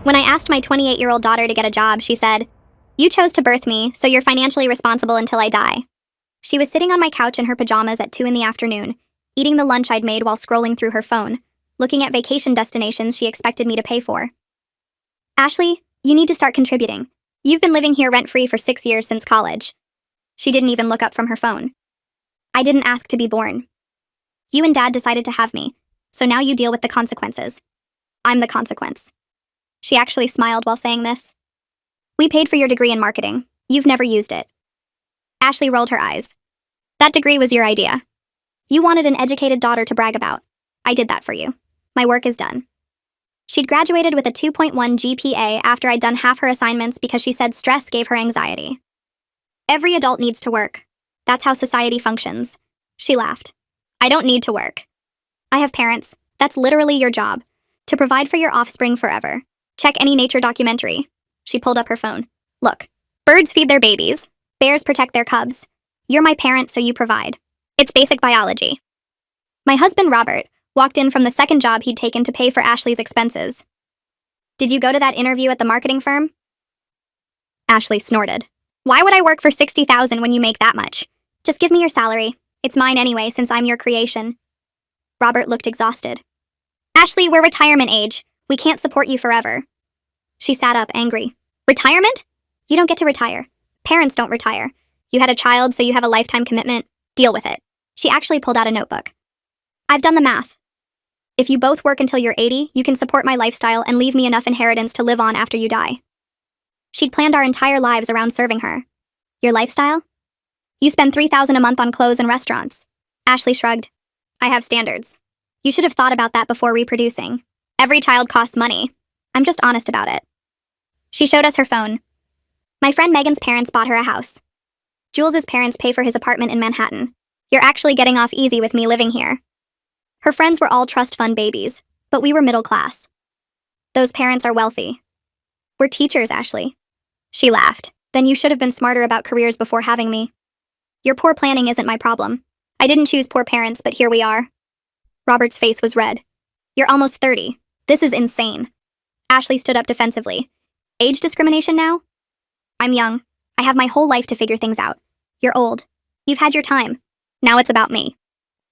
When I asked my 28-year-old daughter to get a job, she said, "You chose to birth me, so you're financially responsible until I die." She was sitting on my couch in her pajamas at 2 in the afternoon, eating the lunch I'd made while scrolling through her phone, looking at vacation destinations she expected me to pay for. "Ashley, you need to start contributing. You've been living here rent-free for 6 years since college." She didn't even look up from her phone. "I didn't ask to be born. You and Dad decided to have me, so now you deal with the consequences. I'm the consequence." She actually smiled while saying this. "We paid for your degree in marketing. You've never used it." Ashley rolled her eyes. "That degree was your idea. You wanted an educated daughter to brag about. I did that for you. My work is done." She'd graduated with a 2.1 GPA after I'd done half her assignments because she said stress gave her anxiety. "Every adult needs to work. That's how society functions." She laughed. "I don't need to work. I have parents. That's literally your job. To provide for your offspring forever. Check any nature documentary." She pulled up her phone. "Look, birds feed their babies. Bears protect their cubs. You're my parent, so you provide. It's basic biology." My husband, Robert, walked in from the second job he'd taken to pay for Ashley's expenses. "Did you go to that interview at the marketing firm?" Ashley snorted. "Why would I work for $60,000 when you make that much? Just give me your salary. It's mine anyway, since I'm your creation." Robert looked exhausted. "Ashley, we're retirement age. We can't support you forever." She sat up, angry. "Retirement? You don't get to retire. Parents don't retire. You had a child, so you have a lifetime commitment. Deal with it." She actually pulled out a notebook. "I've done the math. If you both work until you're 80, you can support my lifestyle and leave me enough inheritance to live on after you die." She'd planned our entire lives around serving her. "Your lifestyle? You spend $3,000 a month on clothes and restaurants." Ashley shrugged. "I have standards. You should have thought about that before reproducing. Every child costs money. I'm just honest about it." She showed us her phone. "My friend Megan's parents bought her a house. Jules's parents pay for his apartment in Manhattan. You're actually getting off easy with me living here." Her friends were all trust fund babies, but we were middle class. Those parents are wealthy. "We're teachers, Ashley." She laughed. "Then you should have been smarter about careers before having me. Your poor planning isn't my problem. I didn't choose poor parents, but here we are." Robert's face was red. "You're almost 30. This is insane." Ashley stood up defensively. "Age discrimination now? I'm young. I have my whole life to figure things out. You're old. You've had your time. Now it's about me."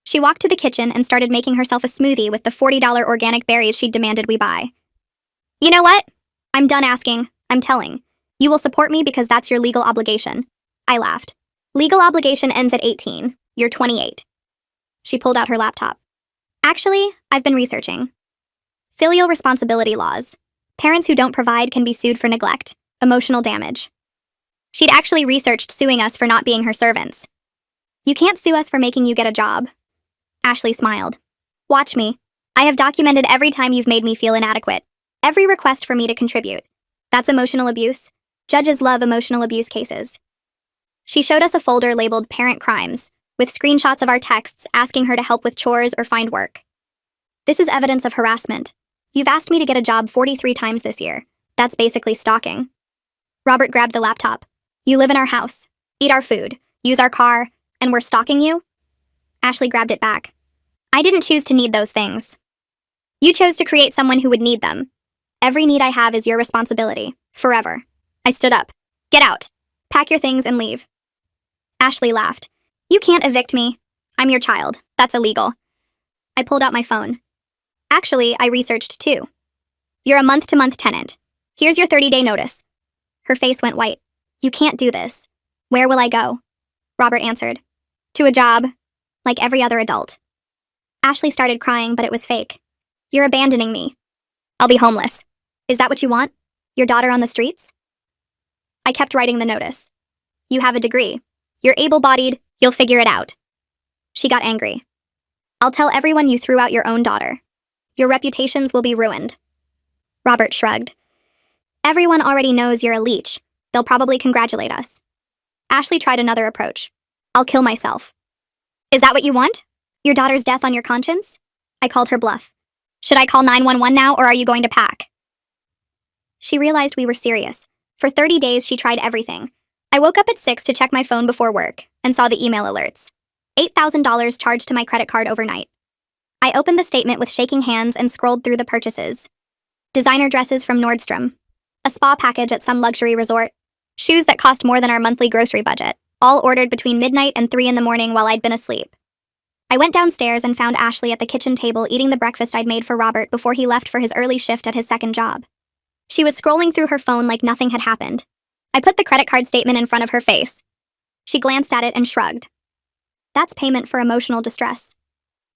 She walked to the kitchen and started making herself a smoothie with the $40 organic berries she'd demanded we buy. "You know what? I'm done asking. I'm telling. You will support me because that's your legal obligation." I laughed. "Legal obligation ends at 18. You're 28. She pulled out her laptop. "Actually, I've been researching. Filial responsibility laws. Parents who don't provide can be sued for neglect, emotional damage." She'd actually researched suing us for not being her servants. "You can't sue us for making you get a job." Ashley smiled. "Watch me. I have documented every time you've made me feel inadequate. Every request for me to contribute. That's emotional abuse. Judges love emotional abuse cases." She showed us a folder labeled Parent Crimes, with screenshots of our texts asking her to help with chores or find work. "This is evidence of harassment. You've asked me to get a job 43 times this year. That's basically stalking." Robert grabbed the laptop. "You live in our house, eat our food, use our car, and we're stalking you?" Ashley grabbed it back. "I didn't choose to need those things. You chose to create someone who would need them. Every need I have is your responsibility, forever." I stood up. "Get out. Pack your things and leave." Ashley laughed. "You can't evict me. I'm your child. That's illegal." I pulled out my phone. "Actually, I researched too. You're a month-to-month tenant. Here's your 30-day notice." Her face went white. "You can't do this. Where will I go?" Robert answered. "To a job. Like every other adult." Ashley started crying, but it was fake. "You're abandoning me. I'll be homeless. Is that what you want? Your daughter on the streets?" I kept writing the notice. "You have a degree. You're able-bodied. You'll figure it out." She got angry. "I'll tell everyone you threw out your own daughter. Your reputations will be ruined." Robert shrugged. "Everyone already knows you're a leech. They'll probably congratulate us." Ashley tried another approach. "I'll kill myself." "Is that what you want? Your daughter's death on your conscience?" I called her bluff. "Should I call 911 now, or are you going to pack?" She realized we were serious. For 30 days, she tried everything. I woke up at 6 to check my phone before work and saw the email alerts. $8,000 charged to my credit card overnight. I opened the statement with shaking hands and scrolled through the purchases. Designer dresses from Nordstrom. A spa package at some luxury resort. Shoes that cost more than our monthly grocery budget. All ordered between midnight and 3 in the morning while I'd been asleep. I went downstairs and found Ashley at the kitchen table eating the breakfast I'd made for Robert before he left for his early shift at his second job. She was scrolling through her phone like nothing had happened. I put the credit card statement in front of her face. She glanced at it and shrugged. That's payment for emotional distress.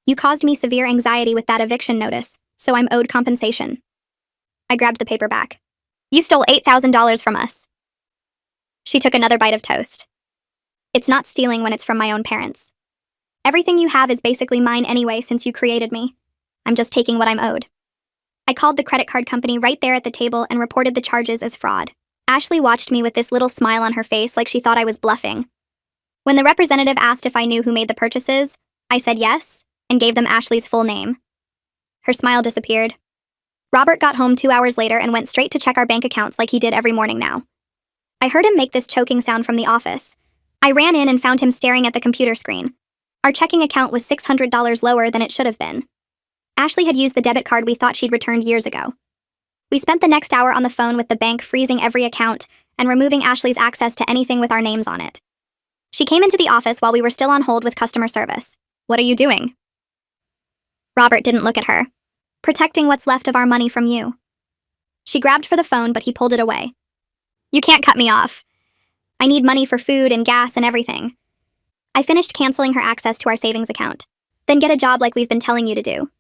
You caused me severe anxiety with that eviction notice, so I'm owed compensation. I grabbed the paper back. You stole $8,000 from us. She took another bite of toast. It's not stealing when it's from my own parents. Everything you have is basically mine anyway since you created me. I'm just taking what I'm owed. I called the credit card company right there at the table and reported the charges as fraud. Ashley watched me with this little smile on her face like she thought I was bluffing. When the representative asked if I knew who made the purchases, I said yes and gave them Ashley's full name. Her smile disappeared. Robert got home 2 hours later and went straight to check our bank accounts like he did every morning now. I heard him make this choking sound from the office. I ran in and found him staring at the computer screen. Our checking account was $600 lower than it should have been. Ashley had used the debit card we thought she'd returned years ago. We spent the next hour on the phone with the bank freezing every account and removing Ashley's access to anything with our names on it. She came into the office while we were still on hold with customer service. What are you doing? Robert didn't look at her. Protecting what's left of our money from you. She grabbed for the phone, but he pulled it away. You can't cut me off. I need money for food and gas and everything. I finished canceling her access to our savings account. Then get a job like we've been telling you to do.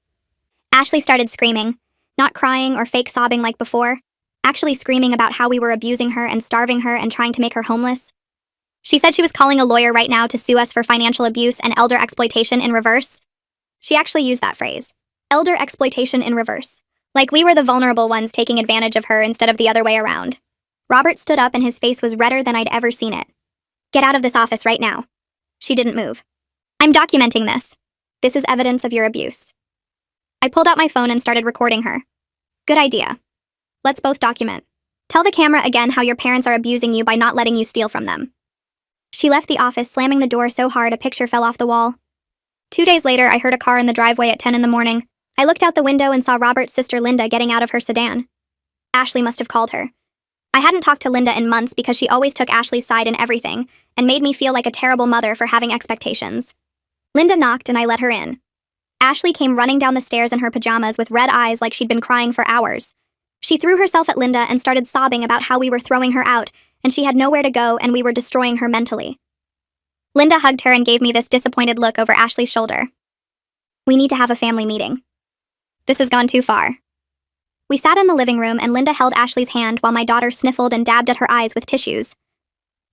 Ashley started screaming, not crying or fake sobbing like before, actually screaming about how we were abusing her and starving her and trying to make her homeless. She said she was calling a lawyer right now to sue us for financial abuse and elder exploitation in reverse. She actually used that phrase, elder exploitation in reverse, like we were the vulnerable ones taking advantage of her instead of the other way around. Robert stood up and his face was redder than I'd ever seen it. Get out of this office right now. She didn't move. I'm documenting this. This is evidence of your abuse. I pulled out my phone and started recording her. Good idea. Let's both document. Tell the camera again how your parents are abusing you by not letting you steal from them. She left the office, slamming the door so hard a picture fell off the wall. 2 days later, I heard a car in the driveway at 10 in the morning. I looked out the window and saw Robert's sister Linda getting out of her sedan. Ashley must have called her. I hadn't talked to Linda in months because she always took Ashley's side in everything and made me feel like a terrible mother for having expectations. Linda knocked and I let her in. Ashley came running down the stairs in her pajamas with red eyes like she'd been crying for hours. She threw herself at Linda and started sobbing about how we were throwing her out and she had nowhere to go and we were destroying her mentally. Linda hugged her and gave me this disappointed look over Ashley's shoulder. We need to have a family meeting. This has gone too far. We sat in the living room and Linda held Ashley's hand while my daughter sniffled and dabbed at her eyes with tissues.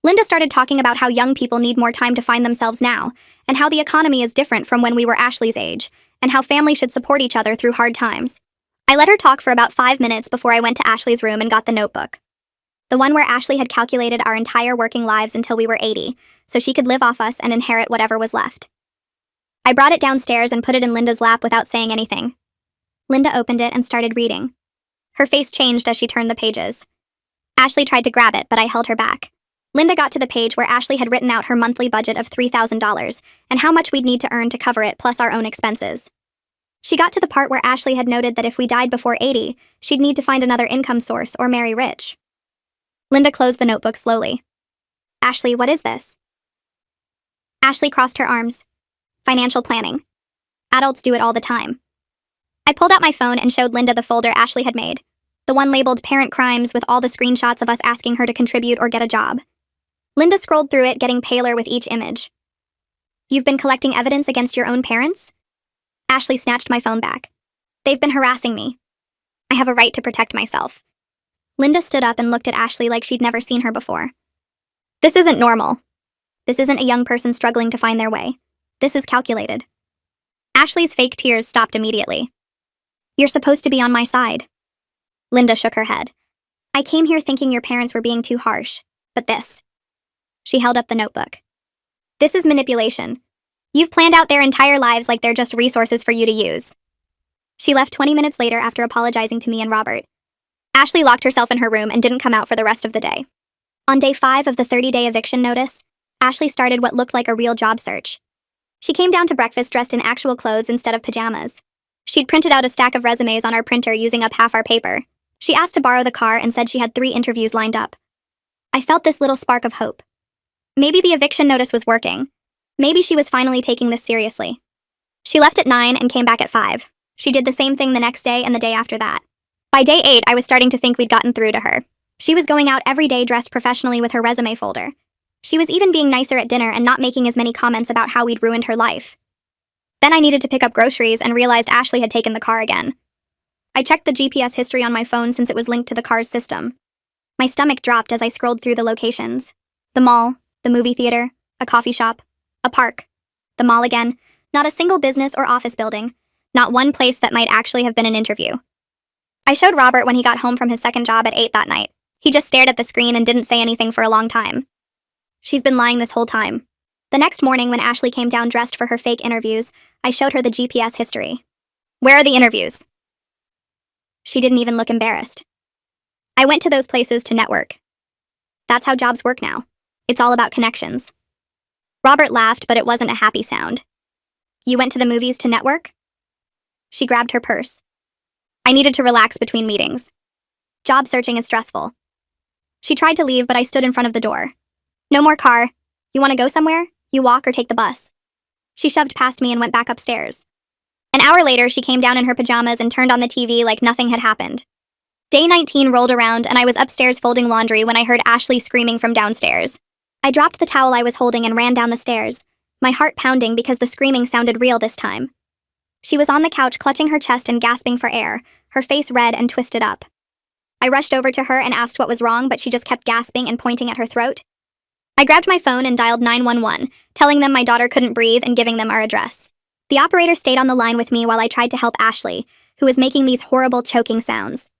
Linda started talking about how young people need more time to find themselves now, and how the economy is different from when we were Ashley's age, and how families should support each other through hard times. I let her talk for about 5 minutes before I went to Ashley's room and got the notebook. The one where Ashley had calculated our entire working lives until we were 80, so she could live off us and inherit whatever was left. I brought it downstairs and put it in Linda's lap without saying anything. Linda opened it and started reading. Her face changed as she turned the pages. Ashley tried to grab it, but I held her back. Linda got to the page where Ashley had written out her monthly budget of $3,000 and how much we'd need to earn to cover it plus our own expenses. She got to the part where Ashley had noted that if we died before 80, she'd need to find another income source or marry rich. Linda closed the notebook slowly. Ashley, what is this? Ashley crossed her arms. Financial planning. Adults do it all the time. I pulled out my phone and showed Linda the folder Ashley had made, the one labeled Parent Crimes with all the screenshots of us asking her to contribute or get a job. Linda scrolled through it, getting paler with each image. You've been collecting evidence against your own parents? Ashley snatched my phone back. They've been harassing me. I have a right to protect myself. Linda stood up and looked at Ashley like she'd never seen her before. This isn't normal. This isn't a young person struggling to find their way. This is calculated. Ashley's fake tears stopped immediately. You're supposed to be on my side. Linda shook her head. I came here thinking your parents were being too harsh, but this. She held up the notebook. This is manipulation. You've planned out their entire lives like they're just resources for you to use. She left 20 minutes later after apologizing to me and Robert. Ashley locked herself in her room and didn't come out for the rest of the day. On day 5 of the 30-day eviction notice, Ashley started what looked like a real job search. She came down to breakfast dressed in actual clothes instead of pajamas. She'd printed out a stack of resumes on our printer using up half our paper. She asked to borrow the car and said she had 3 interviews lined up. I felt this little spark of hope. Maybe the eviction notice was working. Maybe she was finally taking this seriously. She left at 9 and came back at 5. She did the same thing the next day and the day after that. By day 8, I was starting to think we'd gotten through to her. She was going out every day dressed professionally with her resume folder. She was even being nicer at dinner and not making as many comments about how we'd ruined her life. Then I needed to pick up groceries and realized Ashley had taken the car again. I checked the GPS history on my phone since it was linked to the car's system. My stomach dropped as I scrolled through the locations. The mall, the movie theater, a coffee shop, a park. The mall again. Not a single business or office building. Not one place that might actually have been an interview. I showed Robert when he got home from his second job at 8 that night. He just stared at the screen and didn't say anything for a long time. She's been lying this whole time. The next morning when Ashley came down dressed for her fake interviews, I showed her the GPS history. Where are the interviews? She didn't even look embarrassed. I went to those places to network. That's how jobs work now. It's all about connections. Robert laughed, but it wasn't a happy sound. You went to the movies to network? She grabbed her purse. I needed to relax between meetings. Job searching is stressful. She tried to leave, but I stood in front of the door. No more car. You want to go somewhere? You walk or take the bus. She shoved past me and went back upstairs. An hour later, she came down in her pajamas and turned on the TV like nothing had happened. Day 19 rolled around and I was upstairs folding laundry when I heard Ashley screaming from downstairs. I dropped the towel I was holding and ran down the stairs, my heart pounding because the screaming sounded real this time. She was on the couch clutching her chest and gasping for air, her face red and twisted up. I rushed over to her and asked what was wrong, but she just kept gasping and pointing at her throat. I grabbed my phone and dialed 911, telling them my daughter couldn't breathe and giving them our address. The operator stayed on the line with me while I tried to help Ashley, who was making these horrible choking sounds.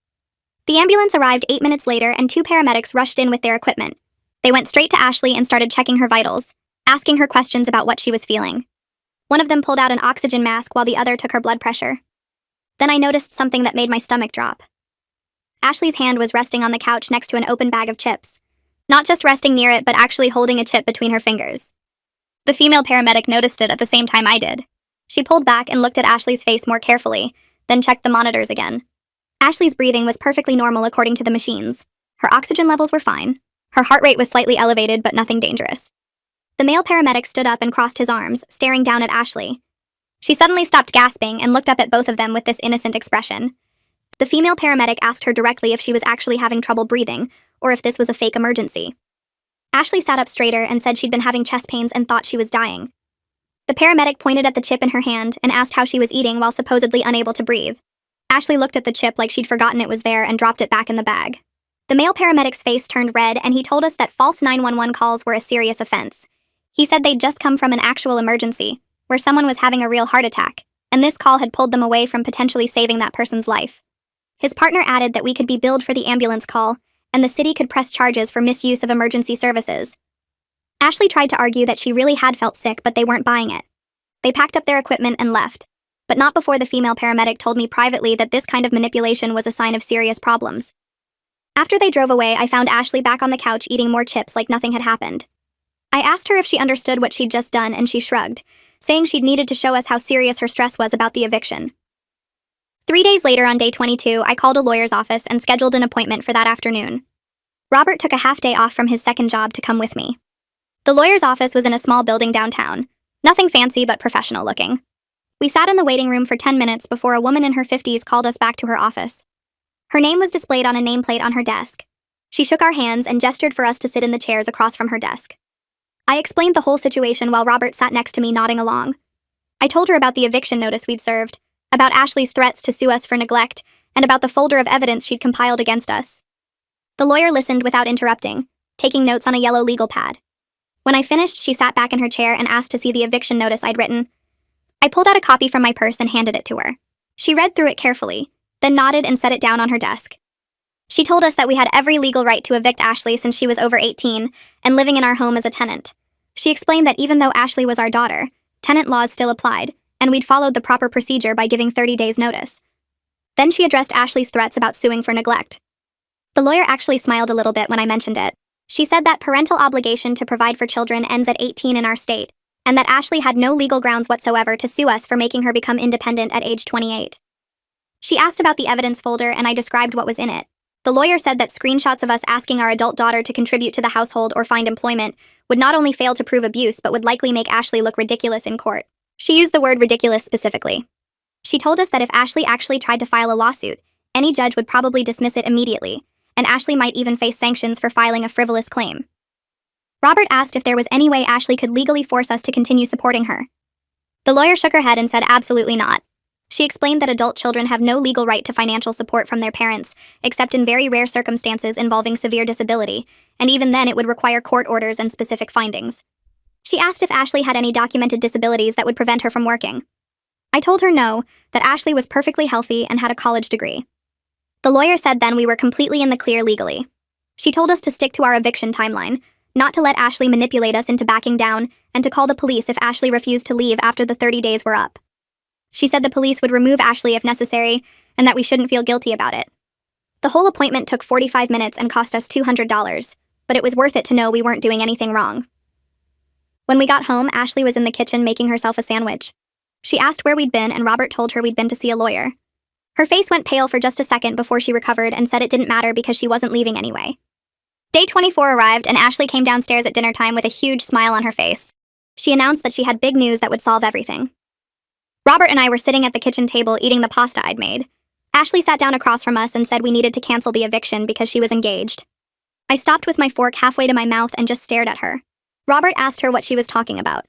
The ambulance arrived 8 minutes later and 2 paramedics rushed in with their equipment. They went straight to Ashley and started checking her vitals, asking her questions about what she was feeling. One of them pulled out an oxygen mask while the other took her blood pressure. Then I noticed something that made my stomach drop. Ashley's hand was resting on the couch next to an open bag of chips. Not just resting near it, but actually holding a chip between her fingers. The female paramedic noticed it at the same time I did. She pulled back and looked at Ashley's face more carefully, then checked the monitors again. Ashley's breathing was perfectly normal according to the machines. Her oxygen levels were fine. Her heart rate was slightly elevated, but nothing dangerous. The male paramedic stood up and crossed his arms, staring down at Ashley. She suddenly stopped gasping and looked up at both of them with this innocent expression. The female paramedic asked her directly if she was actually having trouble breathing, or if this was a fake emergency. Ashley sat up straighter and said she'd been having chest pains and thought she was dying. The paramedic pointed at the chip in her hand and asked how she was eating while supposedly unable to breathe. Ashley looked at the chip like she'd forgotten it was there and dropped it back in the bag. The male paramedic's face turned red and he told us that false 911 calls were a serious offense. He said they'd just come from an actual emergency, where someone was having a real heart attack, and this call had pulled them away from potentially saving that person's life. His partner added that we could be billed for the ambulance call, and the city could press charges for misuse of emergency services. Ashley tried to argue that she really had felt sick, but they weren't buying it. They packed up their equipment and left, but not before the female paramedic told me privately that this kind of manipulation was a sign of serious problems. After they drove away, I found Ashley back on the couch eating more chips like nothing had happened. I asked her if she understood what she'd just done, and she shrugged, saying she'd needed to show us how serious her stress was about the eviction. 3 days later, on day 22, I called a lawyer's office and scheduled an appointment for that afternoon. Robert took a half day off from his second job to come with me. The lawyer's office was in a small building downtown. Nothing fancy, but professional looking. We sat in the waiting room for 10 minutes before a woman in her 50s called us back to her office. Her name was displayed on a nameplate on her desk. She shook our hands and gestured for us to sit in the chairs across from her desk. I explained the whole situation while Robert sat next to me nodding along. I told her about the eviction notice we'd served, about Ashley's threats to sue us for neglect, and about the folder of evidence she'd compiled against us. The lawyer listened without interrupting, taking notes on a yellow legal pad. When I finished, she sat back in her chair and asked to see the eviction notice I'd written. I pulled out a copy from my purse and handed it to her. She read through it carefully, then nodded and set it down on her desk. She told us that we had every legal right to evict Ashley since she was over 18 and living in our home as a tenant. She explained that even though Ashley was our daughter, tenant laws still applied, and we'd followed the proper procedure by giving 30 days notice. Then she addressed Ashley's threats about suing for neglect. The lawyer actually smiled a little bit when I mentioned it. She said that parental obligation to provide for children ends at 18 in our state, and that Ashley had no legal grounds whatsoever to sue us for making her become independent at age 28. She asked about the evidence folder and I described what was in it, The lawyer said that screenshots of us asking our adult daughter to contribute to the household or find employment would not only fail to prove abuse but would likely make Ashley look ridiculous in court. She used the word ridiculous specifically. She told us that if Ashley actually tried to file a lawsuit, any judge would probably dismiss it immediately, and Ashley might even face sanctions for filing a frivolous claim. Robert asked if there was any way Ashley could legally force us to continue supporting her. The lawyer shook her head and said absolutely not. She explained that adult children have no legal right to financial support from their parents, except in very rare circumstances involving severe disability, and even then it would require court orders and specific findings. She asked if Ashley had any documented disabilities that would prevent her from working. I told her no, that Ashley was perfectly healthy and had a college degree. The lawyer said then we were completely in the clear legally. She told us to stick to our eviction timeline, not to let Ashley manipulate us into backing down, and to call the police if Ashley refused to leave after the 30 days were up. She said the police would remove Ashley if necessary, and that we shouldn't feel guilty about it. The whole appointment took 45 minutes and cost us $200, but it was worth it to know we weren't doing anything wrong. When we got home, Ashley was in the kitchen making herself a sandwich. She asked where we'd been, and Robert told her we'd been to see a lawyer. Her face went pale for just a second before she recovered and said it didn't matter because she wasn't leaving anyway. Day 24 arrived, and Ashley came downstairs at dinner time with a huge smile on her face. She announced that she had big news that would solve everything. Robert and I were sitting at the kitchen table eating the pasta I'd made. Ashley sat down across from us and said we needed to cancel the eviction because she was engaged. I stopped with my fork halfway to my mouth and just stared at her. Robert asked her what she was talking about.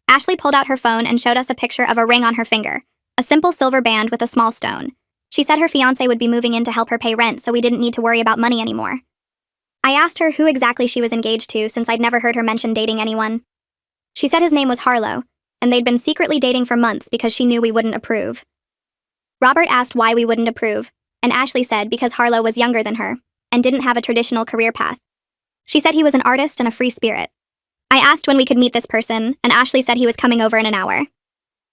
Ashley pulled out her phone and showed us a picture of a ring on her finger, a simple silver band with a small stone. She said her fiancé would be moving in to help her pay rent, so we didn't need to worry about money anymore. I asked her who exactly she was engaged to since I'd never heard her mention dating anyone. She said his name was Harlow, and they'd been secretly dating for months because she knew we wouldn't approve. Robert asked why we wouldn't approve, and Ashley said because Harlow was younger than her and didn't have a traditional career path. She said he was an artist and a free spirit. I asked when we could meet this person, and Ashley said he was coming over in an hour.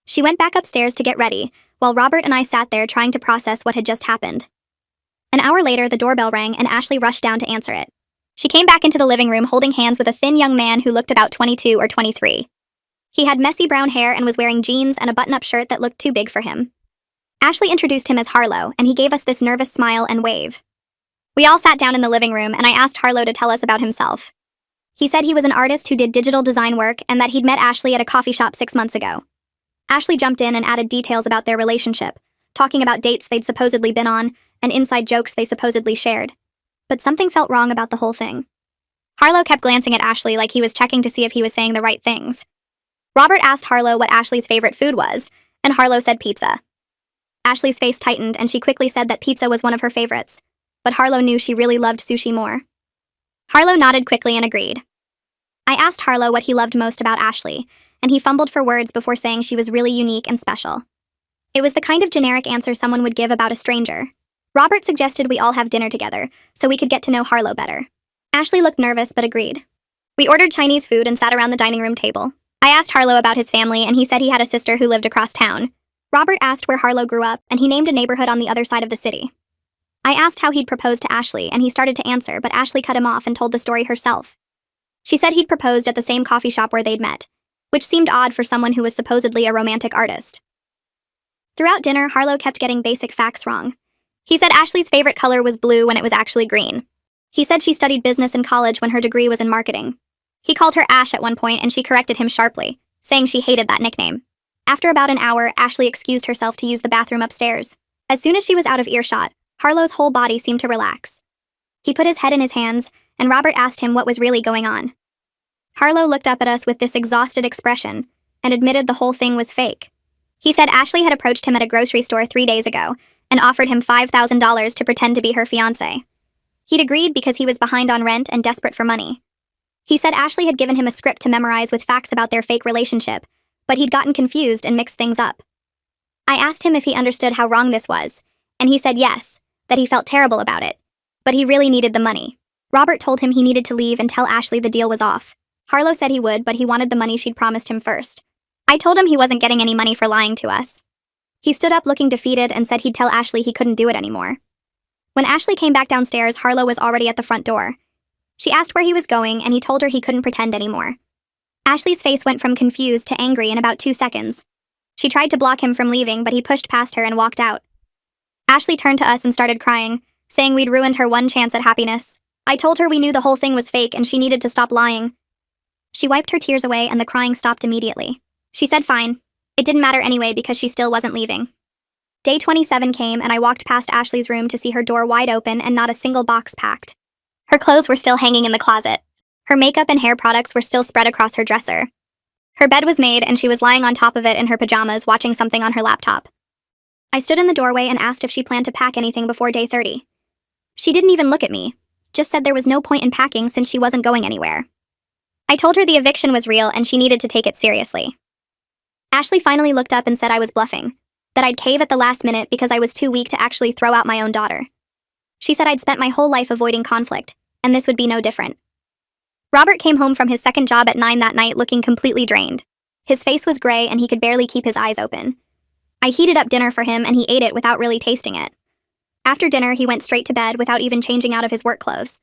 She went back upstairs to get ready, while Robert and I sat there trying to process what had just happened. An hour later, the doorbell rang, and Ashley rushed down to answer it. She came back into the living room holding hands with a thin young man who looked about 22 or 23. He had messy brown hair and was wearing jeans and a button-up shirt that looked too big for him. Ashley introduced him as Harlow, and he gave us this nervous smile and wave. We all sat down in the living room, and I asked Harlow to tell us about himself. He said he was an artist who did digital design work and that he'd met Ashley at a coffee shop 6 months ago. Ashley jumped in and added details about their relationship, talking about dates they'd supposedly been on and inside jokes they supposedly shared. But something felt wrong about the whole thing. Harlow kept glancing at Ashley like he was checking to see if he was saying the right things. Robert asked Harlow what Ashley's favorite food was, and Harlow said pizza. Ashley's face tightened, and she quickly said that pizza was one of her favorites, but Harlow knew she really loved sushi more. Harlow nodded quickly and agreed. I asked Harlow what he loved most about Ashley, and he fumbled for words before saying she was really unique and special. It was the kind of generic answer someone would give about a stranger. Robert suggested we all have dinner together, so we could get to know Harlow better. Ashley looked nervous but agreed. We ordered Chinese food and sat around the dining room table. I asked Harlow about his family, and he said he had a sister who lived across town. Robert asked where Harlow grew up, and he named a neighborhood on the other side of the city. I asked how he'd proposed to Ashley, and he started to answer, but Ashley cut him off and told the story herself. She said he'd proposed at the same coffee shop where they'd met, which seemed odd for someone who was supposedly a romantic artist. Throughout dinner, Harlow kept getting basic facts wrong. He said Ashley's favorite color was blue when it was actually green. He said she studied business in college when her degree was in marketing. He called her Ash at one point, and she corrected him sharply, saying she hated that nickname. After about an hour, Ashley excused herself to use the bathroom upstairs. As soon as she was out of earshot, Harlow's whole body seemed to relax. He put his head in his hands, and Robert asked him what was really going on. Harlow looked up at us with this exhausted expression and admitted the whole thing was fake. He said Ashley had approached him at a grocery store 3 days ago and offered him $5,000 to pretend to be her fiancé. He'd agreed because he was behind on rent and desperate for money. He said Ashley had given him a script to memorize with facts about their fake relationship, but he'd gotten confused and mixed things up. I asked him if he understood how wrong this was, and he said yes, that he felt terrible about it, but he really needed the money. Robert told him he needed to leave and tell Ashley the deal was off. Harlow said he would, but he wanted the money she'd promised him first. I told him he wasn't getting any money for lying to us. He stood up looking defeated and said he'd tell Ashley he couldn't do it anymore. When Ashley came back downstairs, Harlow was already at the front door. She asked where he was going, and he told her he couldn't pretend anymore. Ashley's face went from confused to angry in about 2 seconds. She tried to block him from leaving, but he pushed past her and walked out. Ashley turned to us and started crying, saying we'd ruined her one chance at happiness. I told her we knew the whole thing was fake and she needed to stop lying. She wiped her tears away and the crying stopped immediately. She said fine. It didn't matter anyway because she still wasn't leaving. Day 27 came and I walked past Ashley's room to see her door wide open and not a single box packed. Her clothes were still hanging in the closet. Her makeup and hair products were still spread across her dresser. Her bed was made and she was lying on top of it in her pajamas watching something on her laptop. I stood in the doorway and asked if she planned to pack anything before day 30. She didn't even look at me, just said there was no point in packing since she wasn't going anywhere. I told her the eviction was real and she needed to take it seriously. Ashley finally looked up and said I was bluffing, that I'd cave at the last minute because I was too weak to actually throw out my own daughter. She said I'd spent my whole life avoiding conflict, and this would be no different. Robert came home from his second job at 9 that night looking completely drained. His face was gray and he could barely keep his eyes open. I heated up dinner for him and he ate it without really tasting it. After dinner, he went straight to bed without even changing out of his work clothes.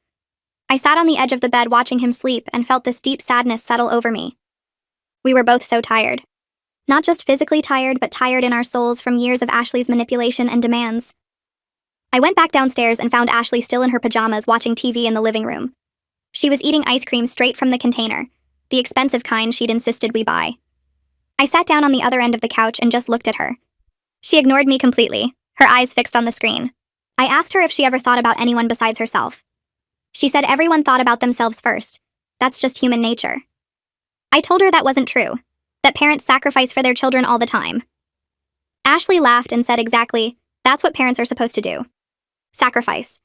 I sat on the edge of the bed watching him sleep and felt this deep sadness settle over me. We were both so tired. Not just physically tired, but tired in our souls from years of Ashley's manipulation and demands. I went back downstairs and found Ashley still in her pajamas watching TV in the living room. She was eating ice cream straight from the container, the expensive kind she'd insisted we buy. I sat down on the other end of the couch and just looked at her. She ignored me completely, her eyes fixed on the screen. I asked her if she ever thought about anyone besides herself. She said everyone thought about themselves first. That's just human nature. I told her that wasn't true, that parents sacrifice for their children all the time. Ashley laughed and said exactly, that's what parents are supposed to do. Sacrifice.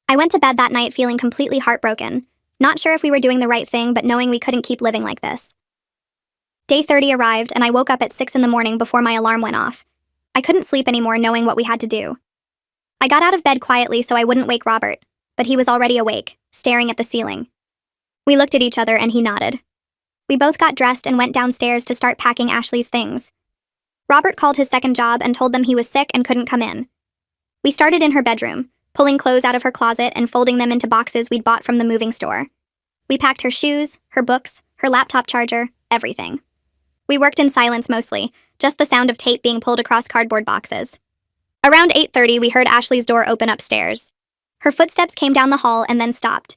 I went to bed that night feeling completely heartbroken, not sure if we were doing the right thing, but knowing we couldn't keep living like this. Day 30 arrived and I woke up at 6 in the morning before my alarm went off. I couldn't sleep anymore knowing what we had to do. I got out of bed quietly so I wouldn't wake Robert, but he was already awake, staring at the ceiling. We looked at each other and he nodded. We both got dressed and went downstairs to start packing Ashley's things. Robert called his second job and told them he was sick and couldn't come in. We started in her bedroom, pulling clothes out of her closet and folding them into boxes we'd bought from the moving store. We packed her shoes, her books, her laptop charger, everything. We worked in silence mostly, just the sound of tape being pulled across cardboard boxes. Around 8:30, we heard Ashley's door open upstairs. Her footsteps came down the hall and then stopped.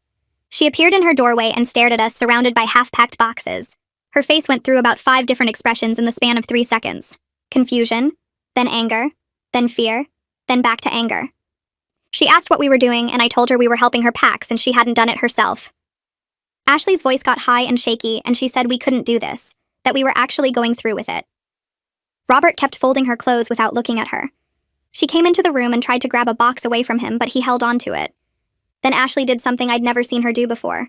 She appeared in her doorway and stared at us, surrounded by half-packed boxes. Her face went through about 5 different expressions in the span of 3 seconds. Confusion, then anger, then fear, then back to anger. She asked what we were doing, and I told her we were helping her pack since she hadn't done it herself. Ashley's voice got high and shaky, and she said we couldn't do this, that we were actually going through with it. Robert kept folding her clothes without looking at her. She came into the room and tried to grab a box away from him, but he held on to it. Then Ashley did something I'd never seen her do before.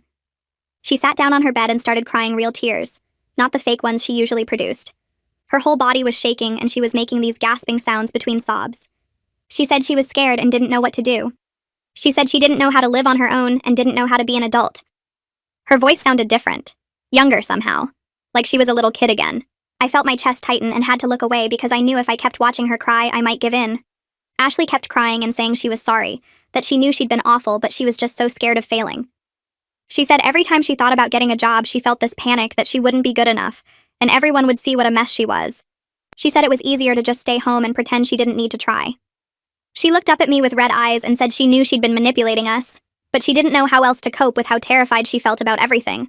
She sat down on her bed and started crying real tears, not the fake ones she usually produced. Her whole body was shaking and she was making these gasping sounds between sobs. She said she was scared and didn't know what to do. She said she didn't know how to live on her own and didn't know how to be an adult. Her voice sounded different, younger somehow, like she was a little kid again. I felt my chest tighten and had to look away because I knew if I kept watching her cry, I might give in. Ashley kept crying and saying she was sorry, that she knew she'd been awful, but she was just so scared of failing. She said every time she thought about getting a job, she felt this panic that she wouldn't be good enough, and everyone would see what a mess she was. She said it was easier to just stay home and pretend she didn't need to try. She looked up at me with red eyes and said she knew she'd been manipulating us, but she didn't know how else to cope with how terrified she felt about everything.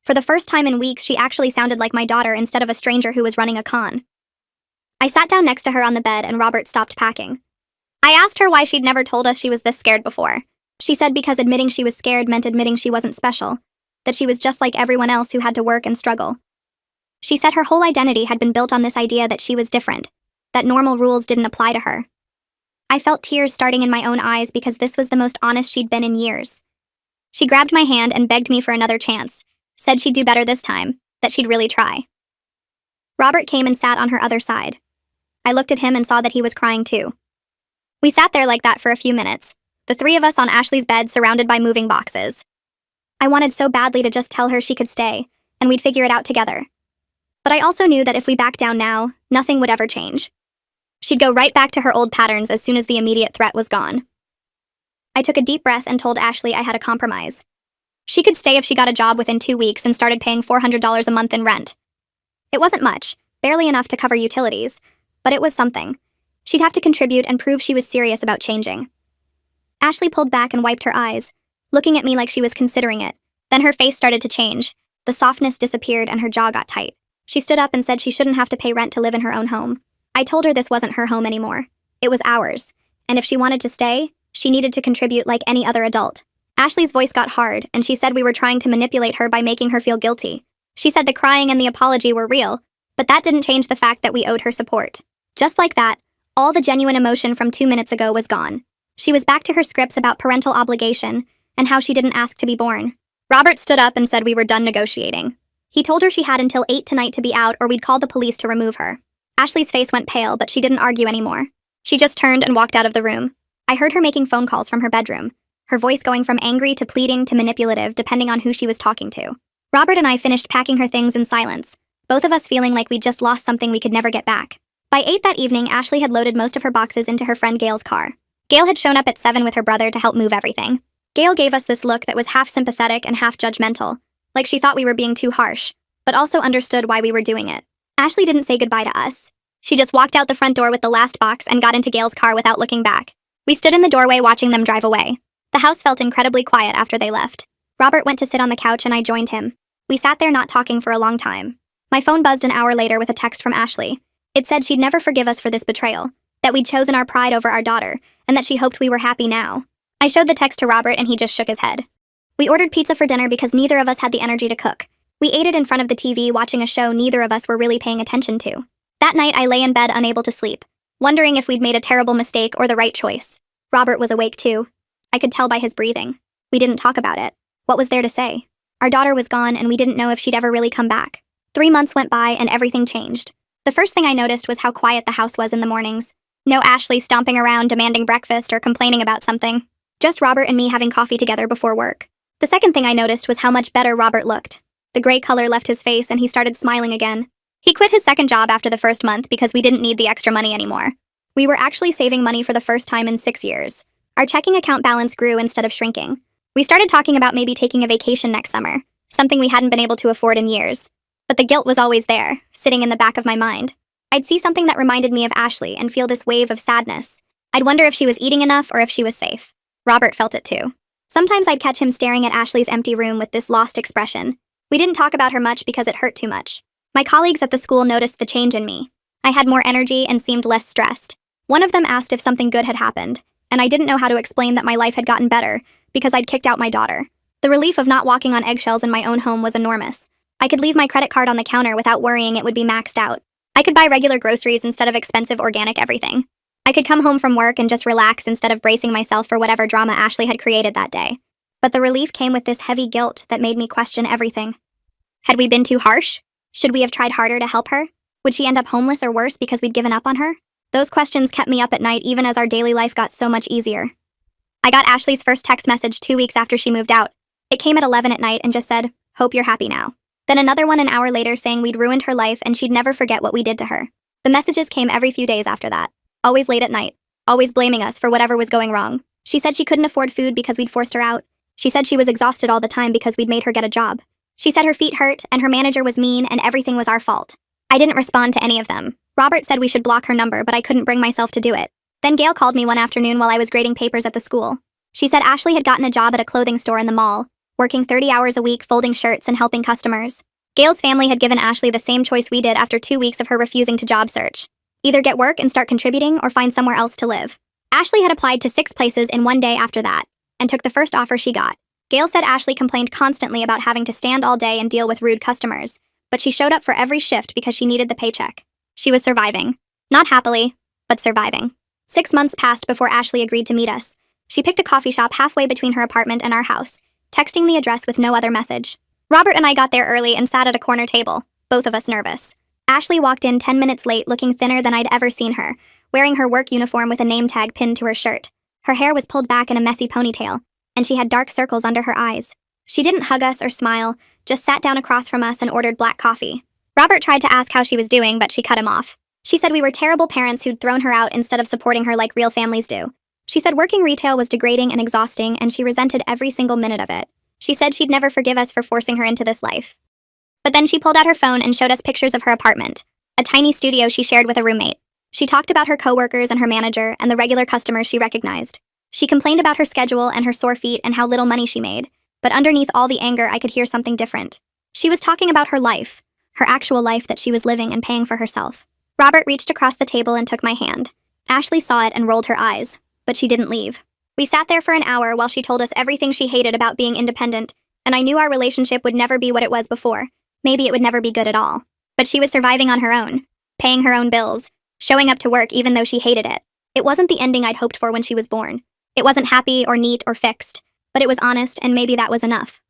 For the first time in weeks, she actually sounded like my daughter instead of a stranger who was running a con. I sat down next to her on the bed and Robert stopped packing. I asked her why she'd never told us she was this scared before. She said because admitting she was scared meant admitting she wasn't special, that she was just like everyone else who had to work and struggle. She said her whole identity had been built on this idea that she was different, that normal rules didn't apply to her. I felt tears starting in my own eyes because this was the most honest she'd been in years. She grabbed my hand and begged me for another chance, said she'd do better this time, that she'd really try. Robert came and sat on her other side. I looked at him and saw that he was crying too. We sat there like that for a few minutes, the 3 of us on Ashley's bed surrounded by moving boxes. I wanted so badly to just tell her she could stay, and we'd figure it out together. But I also knew that if we backed down now, nothing would ever change. She'd go right back to her old patterns as soon as the immediate threat was gone. I took a deep breath and told Ashley I had a compromise. She could stay if she got a job within 2 weeks and started paying $400 a month in rent. It wasn't much, barely enough to cover utilities, but it was something. She'd have to contribute and prove she was serious about changing. Ashley pulled back and wiped her eyes, looking at me like she was considering it. Then her face started to change. The softness disappeared and her jaw got tight. She stood up and said she shouldn't have to pay rent to live in her own home. I told her this wasn't her home anymore. It was ours. And if she wanted to stay, she needed to contribute like any other adult. Ashley's voice got hard, and she said we were trying to manipulate her by making her feel guilty. She said the crying and the apology were real, but that didn't change the fact that we owed her support. Just like that, all the genuine emotion from 2 minutes ago was gone. She was back to her scripts about parental obligation and how she didn't ask to be born. Robert stood up and said we were done negotiating. He told her she had until 8 tonight to be out or we'd call the police to remove her. Ashley's face went pale, but she didn't argue anymore. She just turned and walked out of the room. I heard her making phone calls from her bedroom, her voice going from angry to pleading to manipulative depending on who she was talking to. Robert and I finished packing her things in silence, both of us feeling like we'd just lost something we could never get back. By 8 that evening, Ashley had loaded most of her boxes into her friend Gail's car. Gail had shown up at 7 with her brother to help move everything. Gail gave us this look that was half sympathetic and half judgmental, like she thought we were being too harsh, but also understood why we were doing it. Ashley didn't say goodbye to us. She just walked out the front door with the last box and got into Gail's car without looking back. We stood in the doorway watching them drive away. The house felt incredibly quiet after they left. Robert went to sit on the couch and I joined him. We sat there not talking for a long time. My phone buzzed an hour later with a text from Ashley. It said she'd never forgive us for this betrayal, that we'd chosen our pride over our daughter, and that she hoped we were happy now. I showed the text to Robert and he just shook his head. We ordered pizza for dinner because neither of us had the energy to cook. We ate it in front of the TV watching a show neither of us were really paying attention to. That night I lay in bed unable to sleep, wondering if we'd made a terrible mistake or the right choice. Robert was awake too. I could tell by his breathing. We didn't talk about it. What was there to say? Our daughter was gone and we didn't know if she'd ever really come back. 3 months went by and everything changed. The first thing I noticed was how quiet the house was in the mornings. No Ashley stomping around demanding breakfast or complaining about something. Just Robert and me having coffee together before work. The second thing I noticed was how much better Robert looked. The gray color left his face and he started smiling again. He quit his second job after the first month because we didn't need the extra money anymore. We were actually saving money for the first time in 6 years. Our checking account balance grew instead of shrinking. We started talking about maybe taking a vacation next summer, something we hadn't been able to afford in years. But the guilt was always there, sitting in the back of my mind. I'd see something that reminded me of Ashley and feel this wave of sadness. I'd wonder if she was eating enough or if she was safe. Robert felt it too. Sometimes I'd catch him staring at Ashley's empty room with this lost expression. We didn't talk about her much because it hurt too much. My colleagues at the school noticed the change in me. I had more energy and seemed less stressed. One of them asked if something good had happened, and I didn't know how to explain that my life had gotten better because I'd kicked out my daughter. The relief of not walking on eggshells in my own home was enormous. I could leave my credit card on the counter without worrying it would be maxed out. I could buy regular groceries instead of expensive organic everything. I could come home from work and just relax instead of bracing myself for whatever drama Ashley had created that day. But the relief came with this heavy guilt that made me question everything. Had we been too harsh? Should we have tried harder to help her? Would she end up homeless or worse because we'd given up on her? Those questions kept me up at night even as our daily life got so much easier. I got Ashley's first text message 2 weeks after she moved out. It came at 11 at night and just said, "Hope you're happy now." Then another one an hour later saying we'd ruined her life and she'd never forget what we did to her. The messages came every few days after that. Always late at night. Always blaming us for whatever was going wrong. She said she couldn't afford food because we'd forced her out. She said she was exhausted all the time because we'd made her get a job. She said her feet hurt and her manager was mean and everything was our fault. I didn't respond to any of them. Robert said we should block her number, but I couldn't bring myself to do it. Then Gail called me one afternoon while I was grading papers at the school. She said Ashley had gotten a job at a clothing store in the mall, working 30 hours a week folding shirts and helping customers. Gail's family had given Ashley the same choice we did after 2 weeks of her refusing to job search. Either get work and start contributing or find somewhere else to live. Ashley had applied to 6 places in 1 day after that, and took the first offer she got. Gail said Ashley complained constantly about having to stand all day and deal with rude customers, but she showed up for every shift because she needed the paycheck. She was surviving. Not happily, but surviving. 6 months passed before Ashley agreed to meet us. She picked a coffee shop halfway between her apartment and our house, texting the address with no other message. Robert and I got there early and sat at a corner table, both of us nervous. Ashley walked in 10 minutes late looking thinner than I'd ever seen her, wearing her work uniform with a name tag pinned to her shirt. Her hair was pulled back in a messy ponytail, and she had dark circles under her eyes. She didn't hug us or smile, just sat down across from us and ordered black coffee. Robert tried to ask how she was doing, but she cut him off. She said we were terrible parents who'd thrown her out instead of supporting her like real families do. She said working retail was degrading and exhausting, and she resented every single minute of it. She said she'd never forgive us for forcing her into this life. But then she pulled out her phone and showed us pictures of her apartment, a tiny studio she shared with a roommate. She talked about her coworkers and her manager and the regular customers she recognized. She complained about her schedule and her sore feet and how little money she made, but underneath all the anger, I could hear something different. She was talking about her life, her actual life that she was living and paying for herself. Robert reached across the table and took my hand. Ashley saw it and rolled her eyes, but she didn't leave. We sat there for an hour while she told us everything she hated about being independent, and I knew our relationship would never be what it was before. Maybe it would never be good at all. But she was surviving on her own, paying her own bills, showing up to work even though she hated it. It wasn't the ending I'd hoped for when she was born. It wasn't happy or neat or fixed, but it was honest, and maybe that was enough.